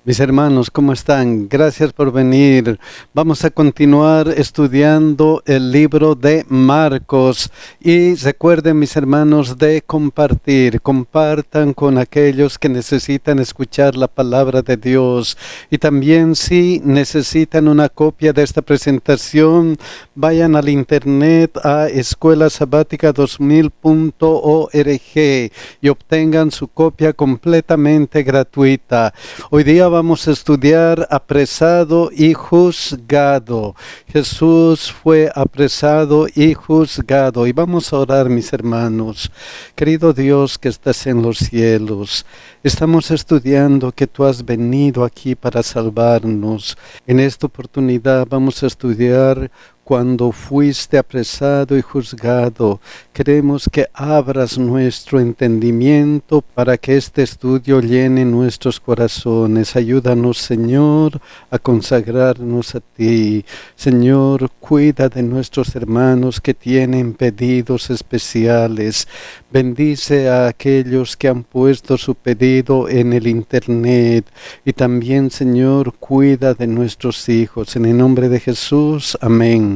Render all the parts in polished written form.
Mis hermanos, ¿cómo están? Gracias por venir. Vamos a continuar estudiando el libro de Marcos. Y recuerden, mis hermanos, de compartir. Compartan con aquellos que necesitan escuchar la palabra de Dios. Y también si necesitan una copia de esta presentación, vayan al internet a escuelasabatica2000.org y obtengan su copia completamente gratuita. Hoy día vamos a estudiar apresado y juzgado. Jesús fue apresado y juzgado. Y vamos a orar, mis hermanos. Querido Dios que estás en los cielos, estamos estudiando que tú has venido aquí para salvarnos. En esta oportunidad vamos a estudiar cuando fuiste apresado y juzgado. Queremos que abras nuestro entendimiento para que este estudio llene nuestros corazones. Ayúdanos, Señor, a consagrarnos a ti. Señor, cuida de nuestros hermanos que tienen pedidos especiales. Bendice a aquellos que han puesto su pedido en el internet. Y también, Señor, cuida de nuestros hijos. En el nombre de Jesús, amén.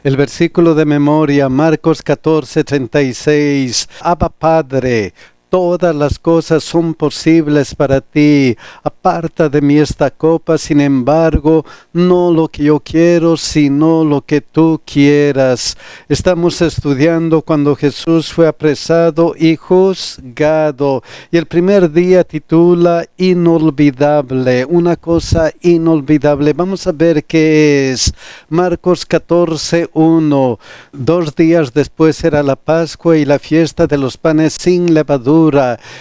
El versículo de memoria, Marcos 14:36. Abba Padre, todas las cosas son posibles para ti. Aparta de mí esta copa, sin embargo, no lo que yo quiero, sino lo que tú quieras. Estamos estudiando cuando Jesús fue apresado y juzgado. Y el primer día titula Inolvidable, una cosa inolvidable. Vamos a ver qué es. Marcos 14:1. 2 días después era la Pascua y la fiesta de los panes sin levadura.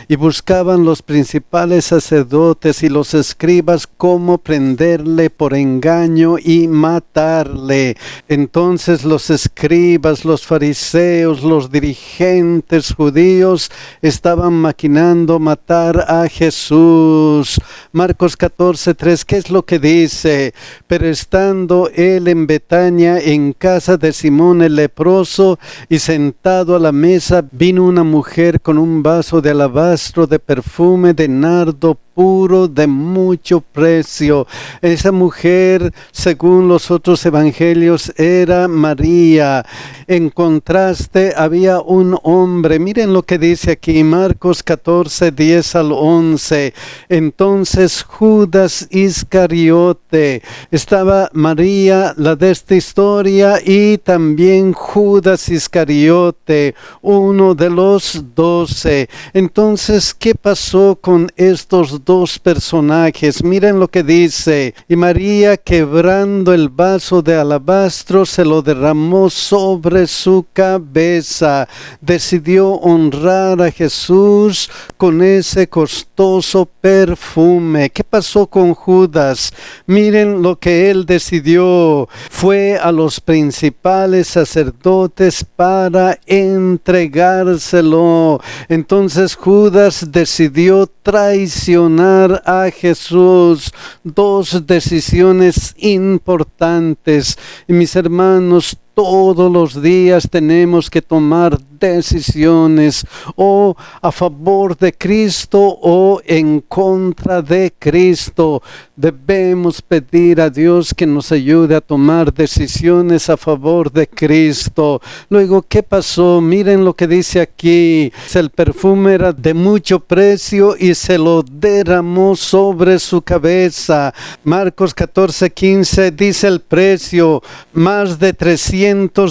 Y buscaban los principales sacerdotes y los escribas cómo prenderle por engaño y matarle. Entonces los escribas, los fariseos, los dirigentes judíos estaban maquinando matar a Jesús. Marcos 14:3, ¿qué es lo que dice? Pero estando él en Betania, en casa de Simón el leproso, y sentado a la mesa, vino una mujer con un vaso de alabastro de perfume de nardo puro de mucho precio. Esa mujer, según los otros evangelios, era María. En contraste, había un hombre. Miren lo que dice aquí, Marcos 14:10-11. Entonces Judas Iscariote, estaba María, la de esta historia, y también Judas Iscariote, uno de los 12. Entonces, ¿qué pasó con estos dos personajes? Miren lo que dice. Y María, quebrando el vaso de alabastro, se lo derramó sobre su cabeza. Decidió honrar a Jesús con ese costoso perfume. ¿Qué pasó con Judas? Miren lo que él decidió. Fue a los principales sacerdotes para entregárselo. Entonces Judas decidió traicionar a Jesús. Dos decisiones importantes. Y mis hermanos, todos los días tenemos que tomar decisiones o a favor de Cristo o en contra de Cristo. Debemos pedir a Dios que nos ayude a tomar decisiones a favor de Cristo. Luego, ¿qué pasó? Miren lo que dice aquí. El perfume era de mucho precio y se lo derramó sobre su cabeza. Marcos 14:15 dice el precio, más de 300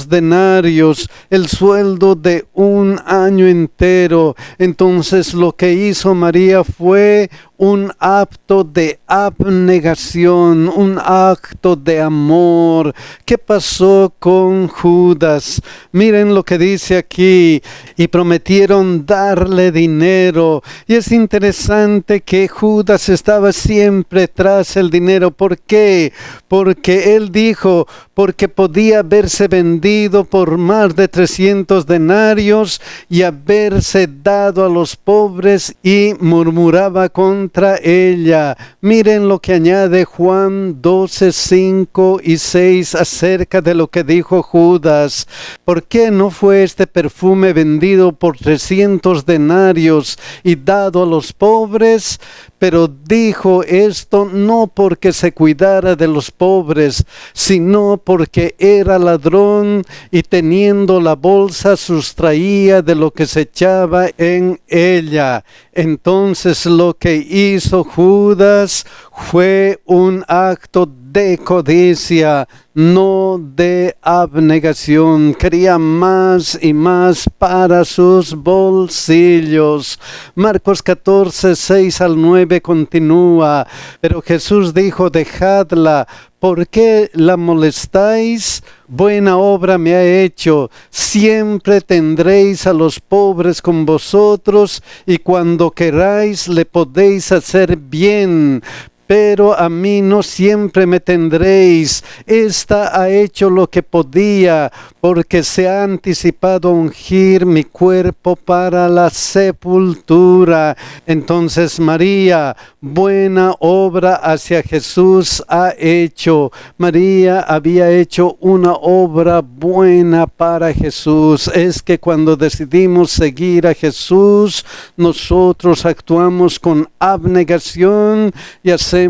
denarios, el sueldo de un año entero. Entonces lo que hizo María fue un acto de abnegación, un acto de amor. ¿Qué pasó con Judas? Miren lo que dice aquí. Y prometieron darle dinero. Y es interesante que Judas estaba siempre tras el dinero. ¿Por qué? Porque él dijo, porque podía haberse vendido por más de 300 denarios y haberse dado a los pobres, y murmuraba contra ella. Miren lo que añade Juan 12:5-6 acerca de lo que dijo Judas. ¿Por qué no fue este perfume vendido por 300 denarios y dado a los pobres? pero dijo esto no porque se cuidara de los pobres, sino porque era ladrón y teniendo la bolsa sustraía de lo que se echaba en ella. Entonces lo que hizo Judas fue un acto de codicia, no de abnegación. Quería más y más para sus bolsillos. Marcos 14, 6 al 9 continúa. Pero Jesús dijo: dejadla. ¿Por qué la molestáis? Buena obra me ha hecho. Siempre tendréis a los pobres con vosotros, y cuando queráis le podéis hacer bien. Pero a mí no siempre me tendréis. Esta ha hecho lo que podía, porque se ha anticipado a ungir mi cuerpo para la sepultura. Entonces María, buena obra hacia Jesús ha hecho. María había hecho una obra buena para Jesús. Es que cuando decidimos seguir a Jesús, nosotros actuamos con abnegación y hacemos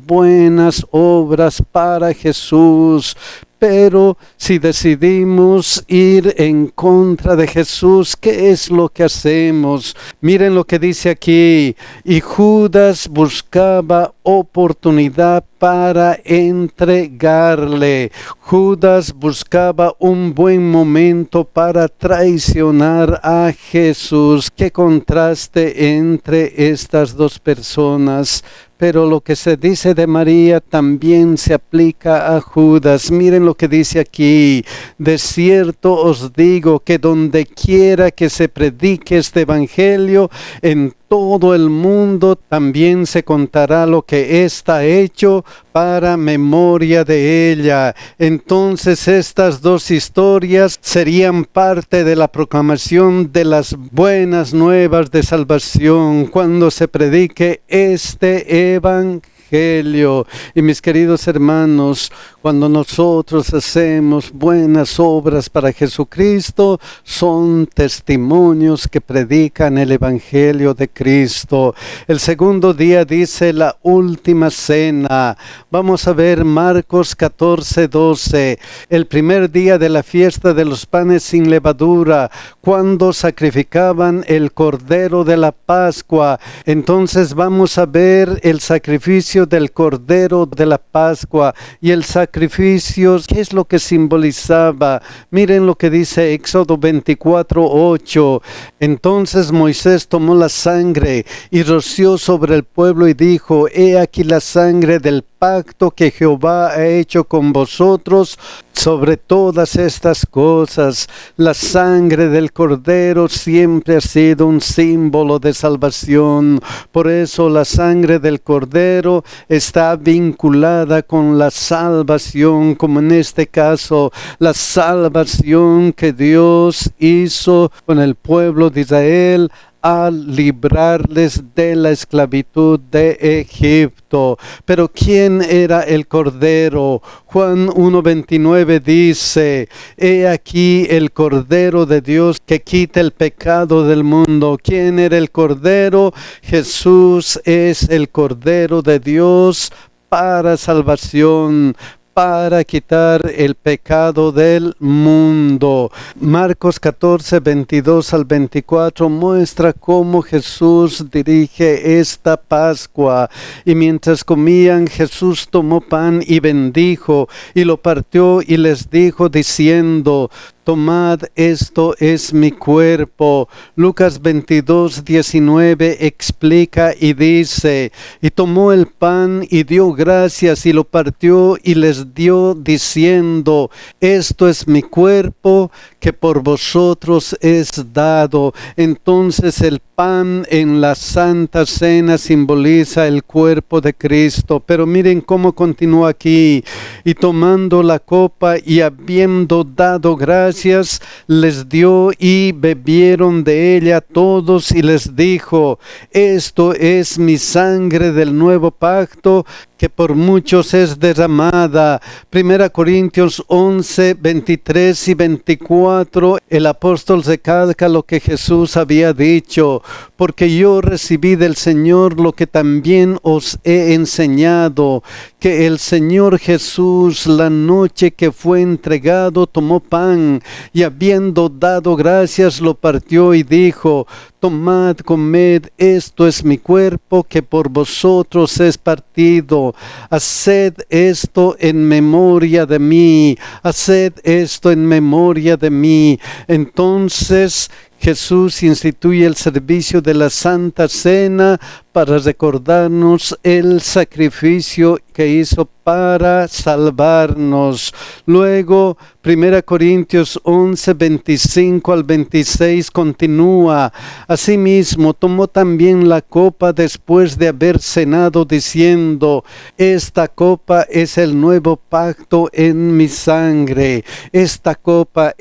buenas obras para Jesús. Pero si decidimos ir en contra de Jesús, ¿qué es lo que hacemos? Miren lo que dice aquí. Y Judas buscaba oportunidad para entregarle. Judas buscaba un buen momento para traicionar a Jesús. Qué contraste entre estas dos personas. Pero lo que se dice de María también se aplica a Judas. Miren lo que dice aquí. De cierto os digo que donde quiera que se predique este evangelio, en todo el mundo también se contará lo que está hecho para memoria de ella. Entonces estas dos historias serían parte de la proclamación de las buenas nuevas de salvación cuando se predique este evangelio. Y mis queridos hermanos, cuando nosotros hacemos buenas obras para Jesucristo, son testimonios que predican el evangelio de Cristo. El segundo día dice la última cena. Vamos a ver Marcos 14, 12. El primer día de la fiesta de los panes sin levadura, cuando sacrificaban el cordero de la Pascua. Entonces vamos a ver el sacrificio del cordero de la Pascua y el sacrificio, ¿qué es lo que simbolizaba? Miren lo que dice Éxodo 24, 8. Entonces Moisés tomó la sangre y roció sobre el pueblo y dijo: he aquí la sangre del pacto que Jehová ha hecho con vosotros sobre todas estas cosas. La sangre del cordero siempre ha sido un símbolo de salvación. Por eso la sangre del cordero está vinculada con la salvación, como en este caso la salvación que Dios hizo con el pueblo de Israel al librarles de la esclavitud de Egipto. Pero ¿quién era el Cordero? Juan 1:29 dice: he aquí el Cordero de Dios que quita el pecado del mundo. ¿Quién era el Cordero? Jesús es el Cordero de Dios para salvación, para quitar el pecado del mundo. Marcos 14, 22 al 24 muestra cómo Jesús dirige esta Pascua. Y mientras comían, Jesús tomó pan y bendijo, y lo partió y les dijo diciendo: tomad, esto es mi cuerpo. Lucas 22, 19 explica y dice: y tomó el pan y dio gracias y lo partió y les dio diciendo: esto es mi cuerpo que por vosotros es dado. Entonces el pan en la Santa Cena simboliza el cuerpo de Cristo. Pero miren cómo continúa aquí: y tomando la copa y habiendo dado gracias, les dio y bebieron de ella todos, y les dijo: esto es mi sangre del nuevo pacto, que por muchos es derramada. 1 Corintios 11, 23 y 24, el apóstol recalca lo que Jesús había dicho: porque yo recibí del Señor lo que también os he enseñado, que el Señor Jesús, la noche que fue entregado, tomó pan, y habiendo dado gracias, lo partió y dijo: tomad, comed, esto es mi cuerpo que por vosotros es partido. Haced esto en memoria de mí, haced esto en memoria de mí. Entonces Jesús instituye el servicio de la Santa Cena para recordarnos el sacrificio que hizo para salvarnos. Luego, 1 Corintios 11, 25 al 26 continúa: asimismo, tomó también la copa después de haber cenado, diciendo: esta copa es el nuevo pacto en mi sangre. Esta copa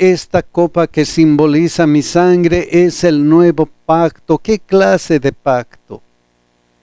que simboliza mi sangre es el nuevo pacto. ¿Qué clase de pacto?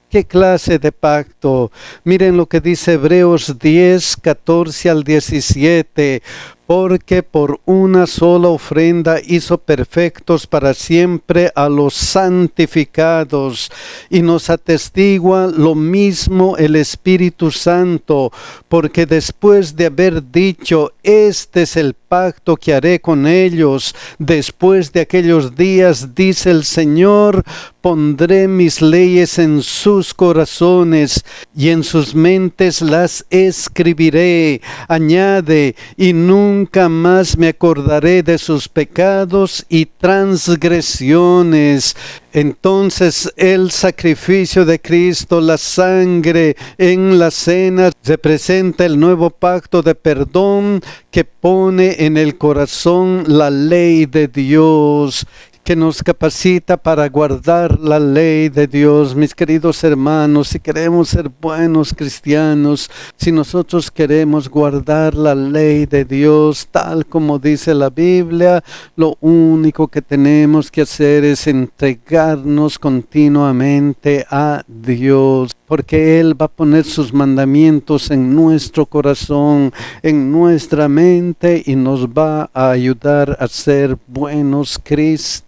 ¿Qué clase de pacto? Miren lo que dice Hebreos 10, 14 al 17. Porque por una sola ofrenda hizo perfectos para siempre a los santificados, y nos atestigua lo mismo el Espíritu Santo, porque después de haber dicho: este es el pacto que haré con ellos después de aquellos días, dice el Señor, pondré mis leyes en sus corazones y en sus mentes las escribiré. Añade: y nunca más me acordaré de sus pecados y transgresiones. Entonces el sacrificio de Cristo, la sangre en la cena, representa el nuevo pacto de perdón que pone en el corazón la ley de Dios, que nos capacita para guardar la ley de Dios. Mis queridos hermanos, si queremos ser buenos cristianos, si nosotros queremos guardar la ley de Dios tal como dice la Biblia, lo único que tenemos que hacer es entregarnos continuamente a Dios, porque Él va a poner sus mandamientos en nuestro corazón, en nuestra mente, y nos va a ayudar a ser buenos cristianos.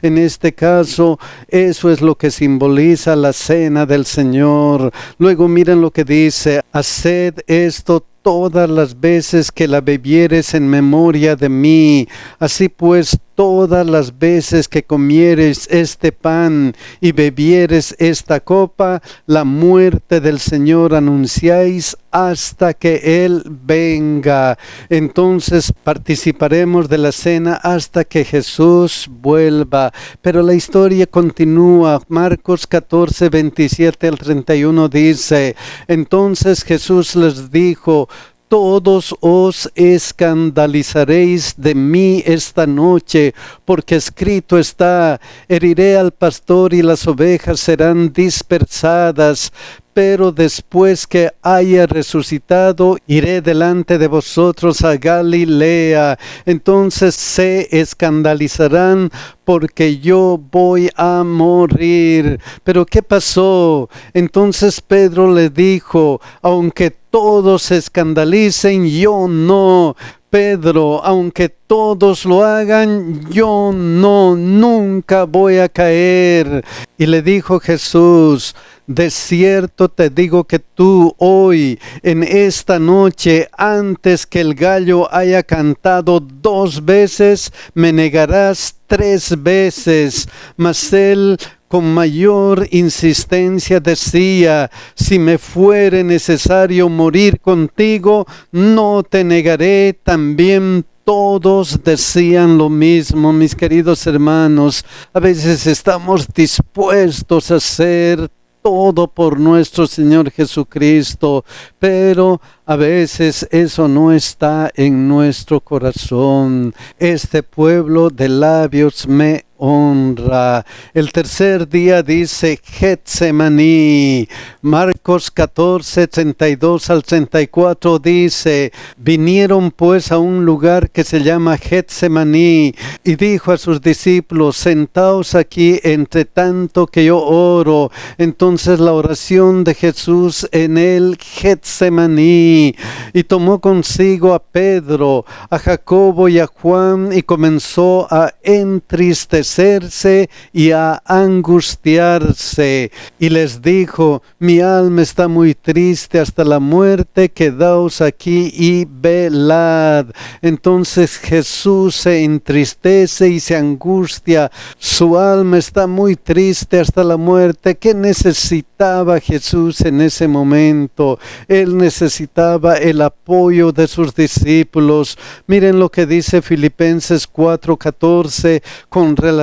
En este caso, eso es lo que simboliza la cena del Señor. Luego miren lo que dice: haced esto todas las veces que la bebieres en memoria de mí. Así pues, todas las veces que comieres este pan y bebieres esta copa, la muerte del Señor anunciáis hasta que Él venga. Entonces participaremos de la cena hasta que Jesús vuelva. Pero la historia continúa. Marcos 14, 27 al 31 dice: entonces Jesús les dijo: todos os escandalizaréis de mí esta noche, porque escrito está: heriré al pastor y las ovejas serán dispersadas. Pero después que haya resucitado, iré delante de vosotros a Galilea. Entonces se escandalizarán porque yo voy a morir. Pero ¿qué pasó? Entonces Pedro le dijo: aunque todos se escandalicen, yo no. Pedro, aunque todos lo hagan, yo no, nunca voy a caer. Y le dijo Jesús: de cierto te digo que tú hoy, en esta noche, antes que el gallo haya cantado 2 veces, me negarás 3 veces. Mas él con mayor insistencia decía: si me fuere necesario morir contigo, no te negaré. También todos decían lo mismo. Mis queridos hermanos, a veces estamos dispuestos a hacer todo por nuestro Señor Jesucristo, pero A veces eso no está en nuestro corazón. Este pueblo de labios me honra. El tercer día dice Getsemaní. Marcos 14, 32 al 34 dice: vinieron pues a un lugar que se llama Getsemaní, y dijo a sus discípulos: sentaos aquí entre tanto que yo oro. Entonces la oración de Jesús en el Getsemaní, y tomó consigo a Pedro, a Jacobo y a Juan, y comenzó a entristecerse y a angustiarse, y les dijo: mi alma está muy triste hasta la muerte, quedaos aquí y velad. Entonces Jesús se entristece y se angustia, su alma está muy triste hasta la muerte. ¿Qué necesitaba Jesús en ese momento? Él necesitaba el apoyo de sus discípulos. Miren lo que dice Filipenses 4:14 con relación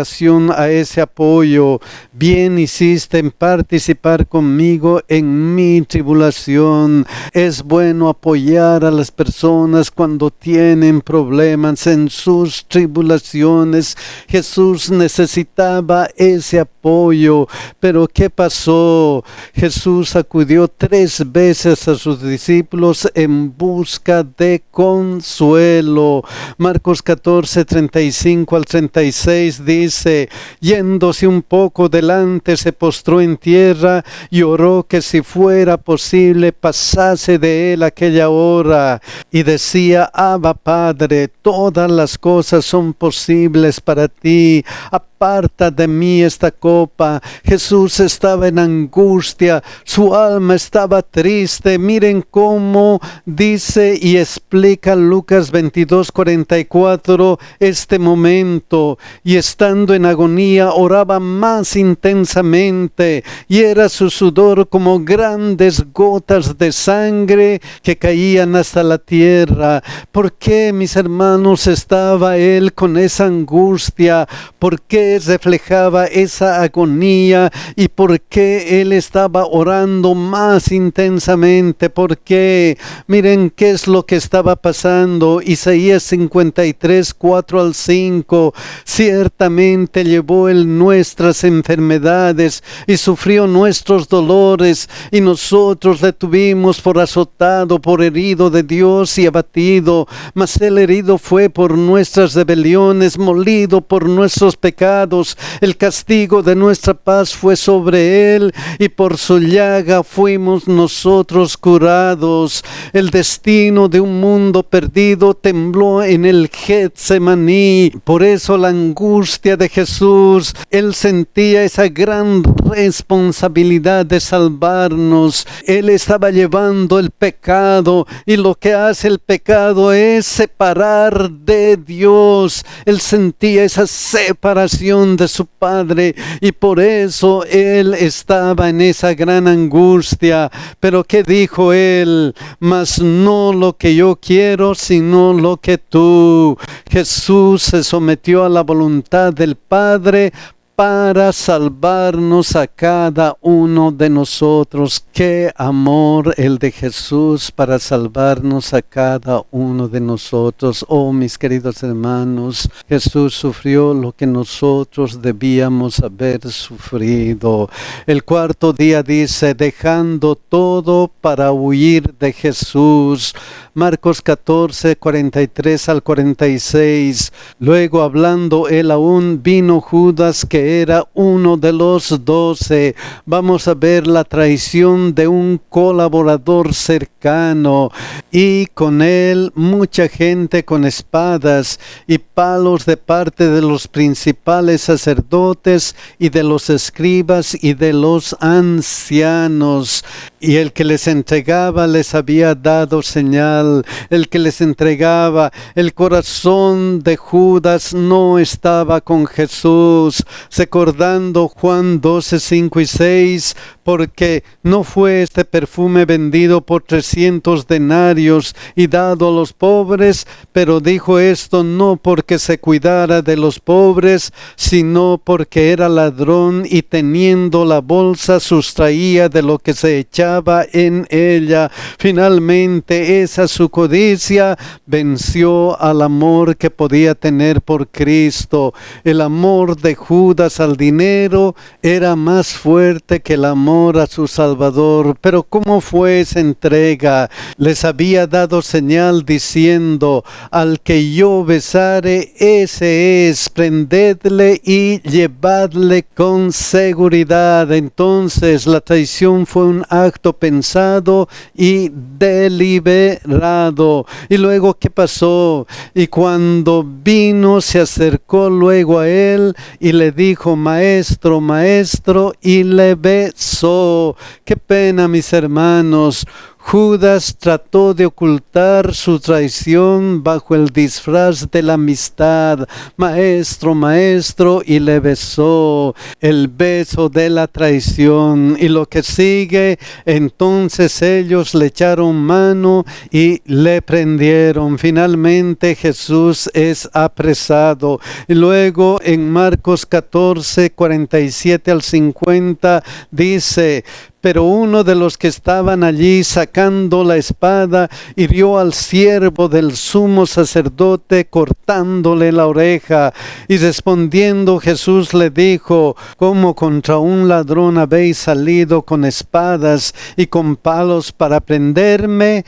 a ese apoyo: bien hiciste en participar conmigo en mi tribulación. Es bueno apoyar a las personas cuando tienen problemas en sus tribulaciones. Jesús necesitaba ese apoyo, pero ¿qué pasó? Jesús acudió 3 veces a sus discípulos en busca de consuelo. Marcos 14, 35 al 36 dice: yéndose un poco delante, se postró en tierra y oró que si fuera posible pasase de él aquella hora, y decía: Abba, Padre, todas las cosas son posibles para ti, aparta de mí esta copa. Jesús estaba en angustia, su alma estaba triste. Miren cómo dice y explica Lucas 22:44 este momento: y estando en agonía oraba más intensamente, y era su sudor como grandes gotas de sangre que caían hasta la tierra. ¿Por qué, mis hermanos, estaba él con esa angustia? ¿Por qué reflejaba esa agonía? ¿Y por qué él estaba orando más intensamente? ¿Por qué? Miren qué es lo que estaba pasando. Isaías 53, 4 al 5: ciertamente llevó él nuestras enfermedades y sufrió nuestros dolores, y nosotros le tuvimos por azotado, por herido de Dios y abatido. Mas el herido fue por nuestras rebeliones, molido por nuestros pecados. El castigo de nuestra paz fue sobre él, y por su llaga fuimos nosotros curados. El destino de un mundo perdido tembló en el Getsemaní. Por eso la angustia de Jesús, él sentía esa gran responsabilidad de salvarnos. Él estaba llevando el pecado, y lo que hace el pecado es separar de Dios. Él sentía esa separación de su Padre, y por eso él estaba en esa gran angustia. Pero ¿qué dijo él? Mas no lo que yo quiero, sino lo que tú. Jesús se sometió a la voluntad del Padre para salvarnos a cada uno de nosotros. Qué amor el de Jesús para salvarnos a cada uno de nosotros. Oh, mis queridos hermanos, Jesús sufrió lo que nosotros debíamos haber sufrido. El cuarto día dice: dejando todo para huir de Jesús. Marcos 14, 43 al 46. Luego, hablando él aún, vino Judas, que era uno de los 12. Vamos a ver la traición de un colaborador cercano, y con él mucha gente con espadas y palos de parte de los principales sacerdotes y de los escribas y de los ancianos. Y el que les entregaba les había dado señal. El que les entregaba, el corazón de Judas no estaba con Jesús. Recordando Juan 12, 5 y 6, porque no fue este perfume vendido por 300 denarios y dado a los pobres, pero dijo esto no porque se cuidara de los pobres, sino porque era ladrón y teniendo la bolsa sustraía de lo que se echaba en ella. Finalmente esa su codicia venció al amor que podía tener por Cristo. El amor de Judas al dinero era más fuerte que el amor a su Salvador. Pero ¿cómo fue esa entrega? Les había dado señal diciendo: al que yo besare, ese es, prendedle y llevadle con seguridad. Entonces la traición fue un acto pensado y deliberado. Y luego, ¿qué pasó? Y cuando vino, se acercó luego a él y le dijo: maestro, maestro, y le besó. Qué pena, mis hermanos. Judas trató de ocultar su traición bajo el disfraz de la amistad. Maestro, maestro, y le besó. El beso de la traición. Y lo que sigue, entonces ellos le echaron mano y le prendieron. Finalmente Jesús es apresado. Y luego en Marcos 14, 47 al 50 dice: pero uno de los que estaban allí, sacando la espada, hirió al siervo del sumo sacerdote, cortándole la oreja. Y respondiendo Jesús le dijo: ¿cómo contra un ladrón habéis salido con espadas y con palos para prenderme?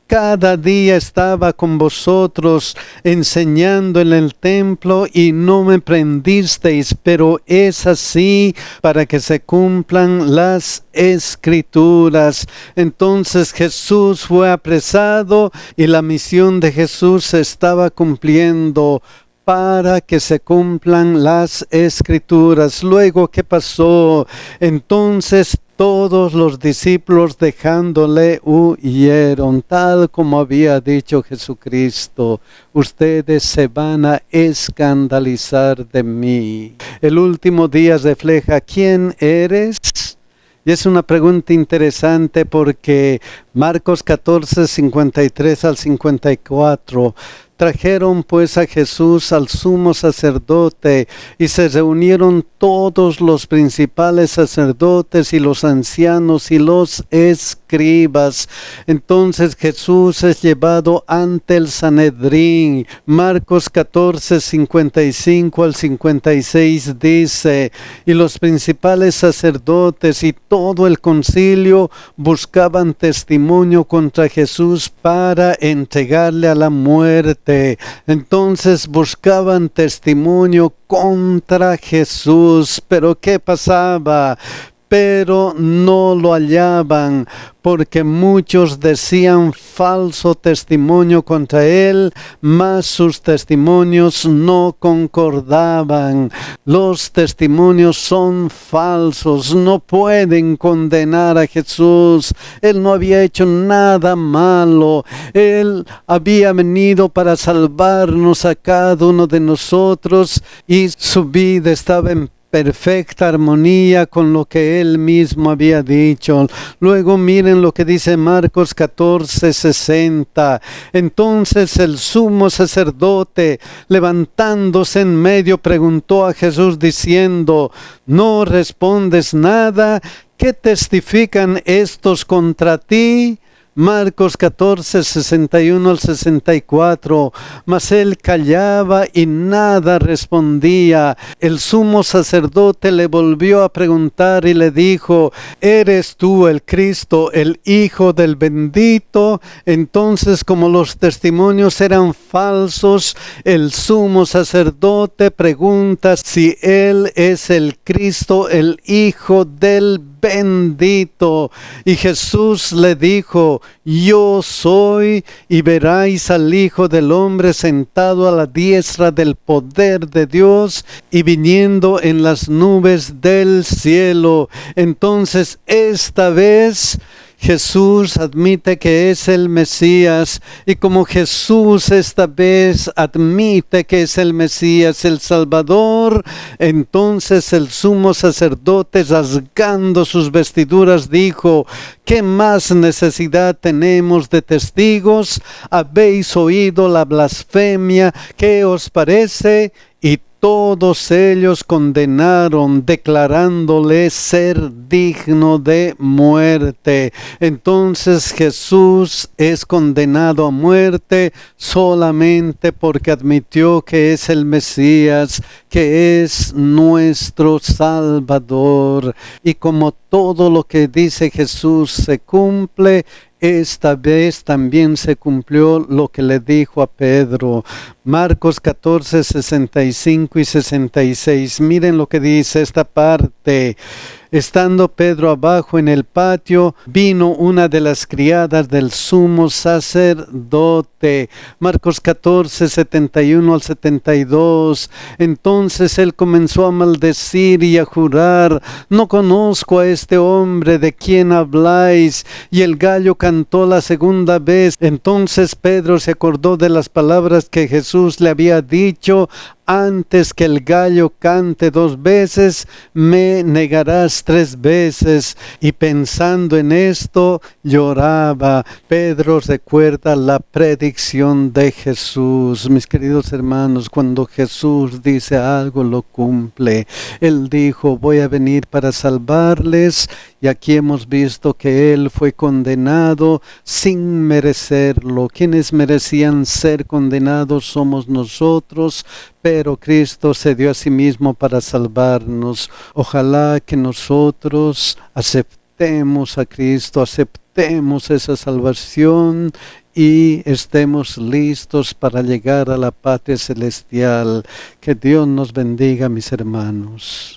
Cada día estaba con vosotros enseñando en el templo y no me prendisteis, pero es así para que se cumplan las Escrituras. Entonces Jesús fue apresado y la misión de Jesús se estaba cumpliendo para que se cumplan las Escrituras. Luego, ¿qué pasó? Entonces todos los discípulos dejándole huyeron, tal como había dicho Jesucristo: ustedes se van a escandalizar de mí. El último día refleja quién eres. Y es una pregunta interesante porque Marcos 14, 53 al 54. Trajeron pues a Jesús al sumo sacerdote y se reunieron todos los principales sacerdotes y los ancianos y los escribas. Entonces Jesús es llevado ante el Sanedrín. Marcos 14, 55 al 56 dice: y los principales sacerdotes y todo el concilio buscaban testimonio contra Jesús para entregarle a la muerte. Entonces buscaban testimonio contra Jesús. Pero ¿qué pasaba? Pero no lo hallaban, porque muchos decían falso testimonio contra él, mas sus testimonios no concordaban. Los testimonios son falsos, no pueden condenar a Jesús. Él no había hecho nada malo. Él había venido para salvarnos a cada uno de nosotros y su vida estaba en perfecta armonía con lo que él mismo había dicho. Luego miren lo que dice Marcos 14, 60. Entonces el sumo sacerdote, levantándose en medio, preguntó a Jesús diciendo: ¿no respondes nada? ¿Qué testifican estos contra ti? Marcos 14, 61 al 64. Mas él callaba y nada respondía. El sumo sacerdote le volvió a preguntar y le dijo: ¿eres tú el Cristo, el Hijo del Bendito? Entonces, como los testimonios eran falsos, el sumo sacerdote pregunta si él es el Cristo, el Hijo del Bendito. Y Jesús le dijo: yo soy, y veréis al Hijo del Hombre sentado a la diestra del poder de Dios y viniendo en las nubes del cielo. Entonces esta vez Jesús admite que es el Mesías, y como Jesús esta vez admite que es el Mesías, el Salvador, entonces el sumo sacerdote, rasgando sus vestiduras, dijo: ¿qué más necesidad tenemos de testigos? Habéis oído la blasfemia, ¿qué os parece? Y todos ellos condenaron, declarándole ser digno de muerte. Entonces Jesús es condenado a muerte solamente porque admitió que es el Mesías, que es nuestro Salvador. Y como todo lo que dice Jesús se cumple, esta vez también se cumplió lo que le dijo a Pedro. Marcos 14, 65 y 66. Miren lo que dice esta parte. Estando Pedro abajo en el patio, vino una de las criadas del sumo sacerdote. Marcos 14, 71 al 72. Entonces él comenzó a maldecir y a jurar: no conozco a este hombre de quien habláis. Y el gallo cantó la segunda vez. Entonces Pedro se acordó de las palabras que Jesús le había dicho: antes que el gallo cante 2 veces, me negarás 3 veces. Y pensando en esto, lloraba. Pedro recuerda la predicción de Jesús. Mis queridos hermanos, cuando Jesús dice algo, lo cumple. Él dijo: voy a venir para salvarles. Y aquí hemos visto que Él fue condenado sin merecerlo. Quienes merecían ser condenados somos nosotros, pero Cristo se dio a sí mismo para salvarnos. Ojalá que nosotros aceptemos a Cristo, aceptemos esa salvación y estemos listos para llegar a la patria celestial. Que Dios nos bendiga, mis hermanos.